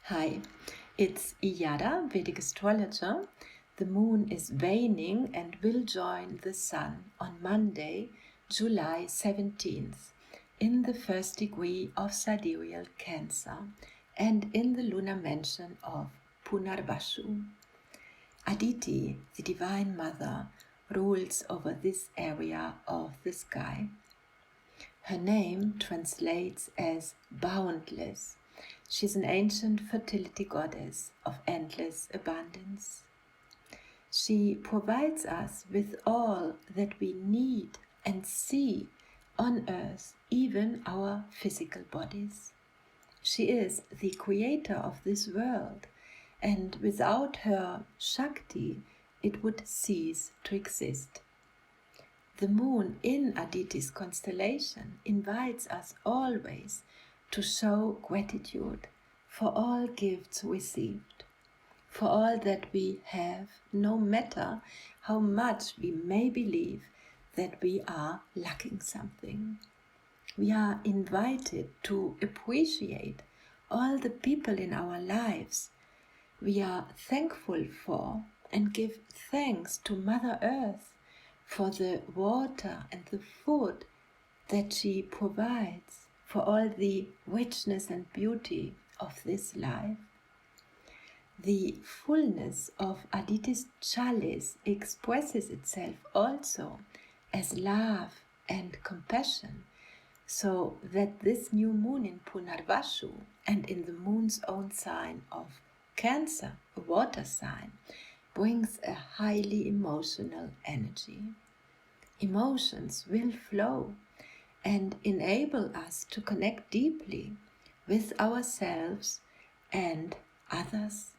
Hi, it's Iyada, Vedic astrologer. The moon is waning and will join the sun on Monday, July 17th, in the first degree of sidereal Cancer and in the lunar mansion of Punarvasu. Aditi, the Divine Mother, rules over this area of the sky. Her name translates as boundless. She's an ancient fertility goddess of endless abundance. She provides us with all that we need and see on earth, even our physical bodies. She is the creator of this world, and without her Shakti, it would cease to exist. The moon in Aditi's constellation invites us always to show gratitude for all gifts received, for all that we have, no matter how much we may believe that we are lacking something. We are invited to appreciate all the people in our lives we are thankful for and give thanks to Mother Earth for the water and the food that she provides, for all the richness and beauty of this life. The fullness of Aditi's chalice expresses itself also as love and compassion, so that this new moon in Punarvasu and in the moon's own sign of Cancer, a water sign, brings a highly emotional energy. Emotions will flow and enable us to connect deeply with ourselves and others.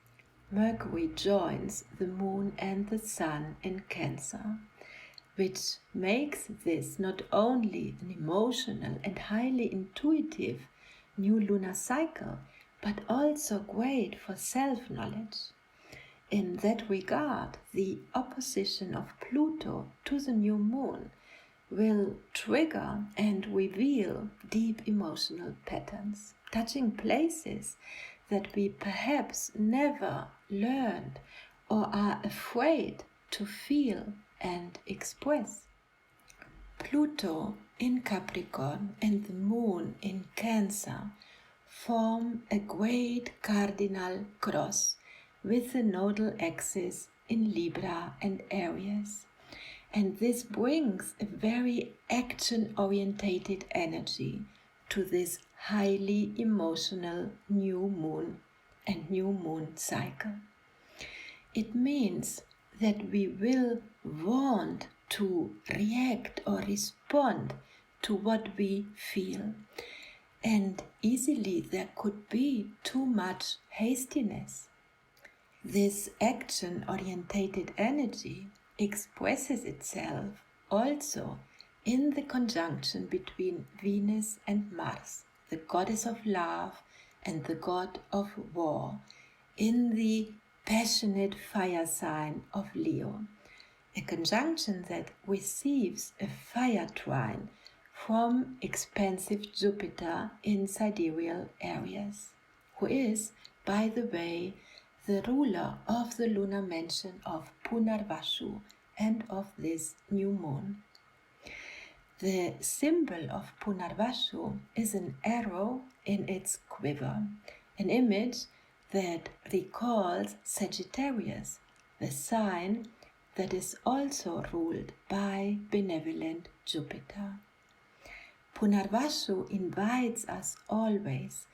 Mercury joins the moon and the sun in Cancer, which makes this not only an emotional and highly intuitive new lunar cycle, but also great for self-knowledge. In that regard, the opposition of Pluto to the new moon will trigger and reveal deep emotional patterns, touching places that we perhaps never learned or are afraid to feel and express. Pluto in Capricorn and the moon in Cancer form a Grand Cardinal Cross with the Nodal Axis in Libra and Aries. And this brings a very action-orientated energy to this highly emotional new moon and new moon cycle. It means that we will want to react or respond to what we feel. And easily there could be too much hastiness. This action-orientated energy expresses itself also in the conjunction between Venus and Mars, the goddess of love and the god of war, in the passionate fire sign of Leo, a conjunction that receives a fire trine from expansive Jupiter in sidereal Aries, who is, by the way, the ruler of the lunar mansion of Punarvasu and of this new moon. The symbol of Punarvasu is an arrow in its quiver, an image that recalls Sagittarius, the sign that is also ruled by benevolent Jupiter. Punarvasu invites us always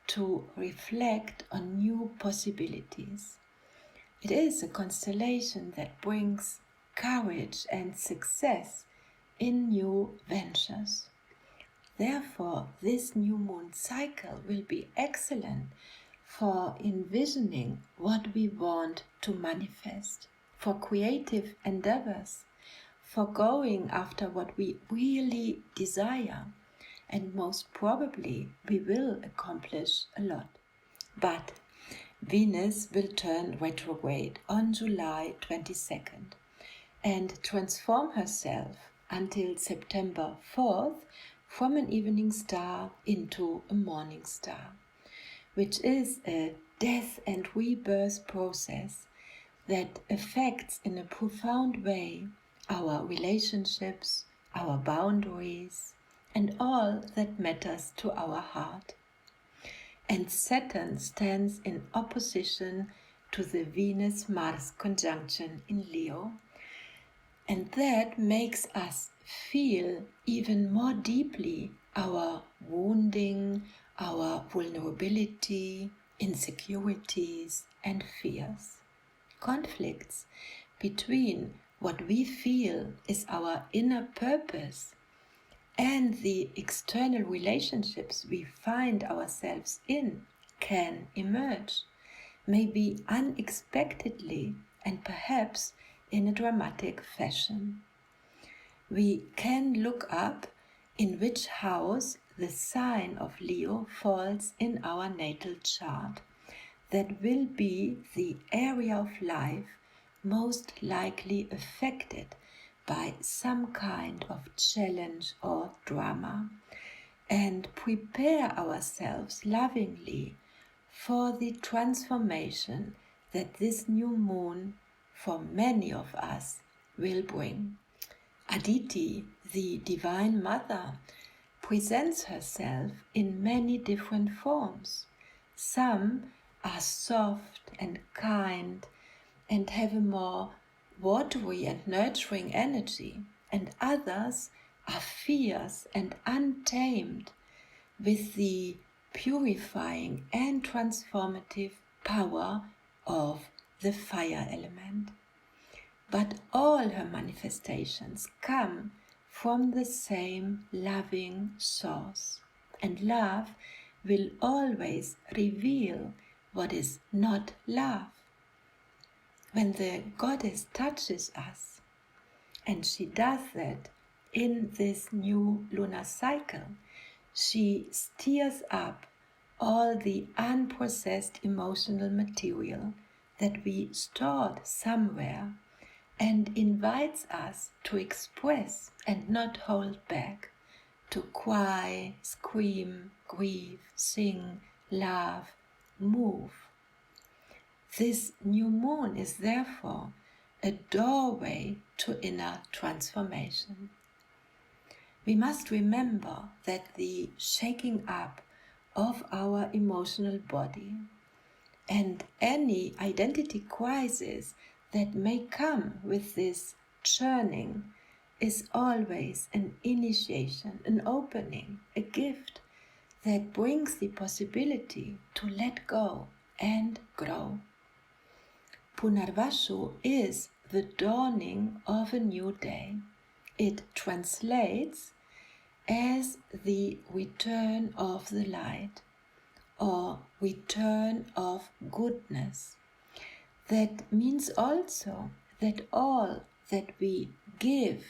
to reflect on new possibilities. It is a constellation that brings courage and success in new ventures. Therefore, this new moon cycle will be excellent for envisioning what we want to manifest, for creative endeavors, for going after what we really desire, and most probably we will accomplish a lot. But Venus will turn retrograde on July 22nd and transform herself until September 4th from an evening star into a morning star, which is a death and rebirth process that affects in a profound way our relationships, our boundaries, and all that matters to our heart. And Saturn stands in opposition to the Venus-Mars conjunction in Leo, and that makes us feel even more deeply our wounding, our vulnerability, insecurities, and fears. Conflicts between what we feel is our inner purpose and the external relationships we find ourselves in can emerge, maybe unexpectedly and perhaps in a dramatic fashion. We can look up in which house the sign of Leo falls in our natal chart. That will be the area of life most likely affected by some kind of challenge or drama, and prepare ourselves lovingly for the transformation that this new moon for many of us will bring. Aditi, the Divine Mother, presents herself in many different forms. Some are soft and kind and have a more watery and nurturing energy, and others are fierce and untamed with the purifying and transformative power of the fire element. But all her manifestations come from the same loving source, and love will always reveal what is not love. When the goddess touches us, and she does that in this new lunar cycle, she stirs up all the unprocessed emotional material that we stored somewhere and invites us to express and not hold back, to cry, scream, grieve, sing, laugh, move. This new moon is therefore a doorway to inner transformation. We must remember that the shaking up of our emotional body and any identity crisis that may come with this churning is always an initiation, an opening, a gift that brings the possibility to let go and grow. Punarvasu is the dawning of a new day. It translates as the return of the light or return of goodness. That means also that all that we give,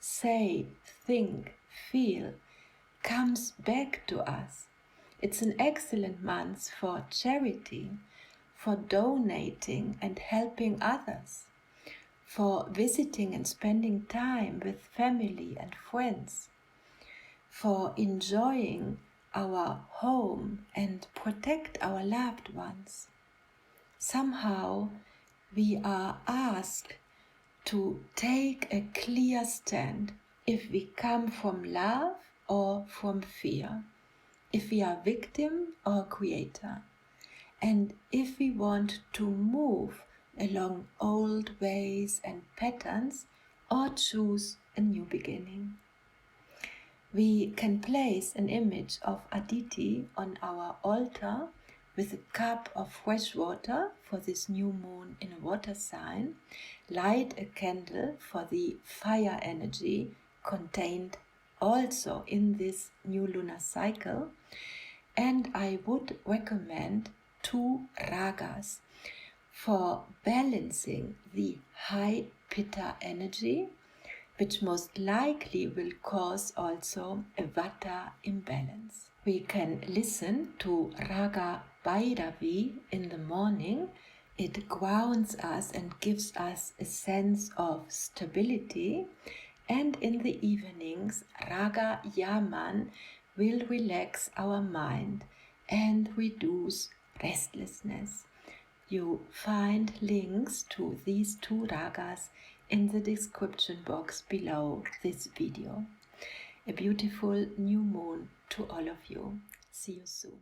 say, think, feel, comes back to us. It's an excellent month for charity, for donating and helping others, for visiting and spending time with family and friends, for enjoying our home and protect our loved ones. Somehow we are asked to take a clear stand if we come from love or from fear, if we are victim or creator, and if we want to move along old ways and patterns or choose a new beginning. We can place an image of Aditi on our altar with a cup of fresh water for this new moon in a water sign, light a candle for the fire energy contained also in this new lunar cycle, and I would recommend 2 ragas for balancing the high pitta energy, which most likely will cause also a vata imbalance. We can listen to Raga Bhairavi in the morning. It grounds us and gives us a sense of stability. And in the evenings, Raga Yaman will relax our mind and reduce restlessness. You find links to these two ragas in the description box below this video. A beautiful new moon to all of you. See you soon.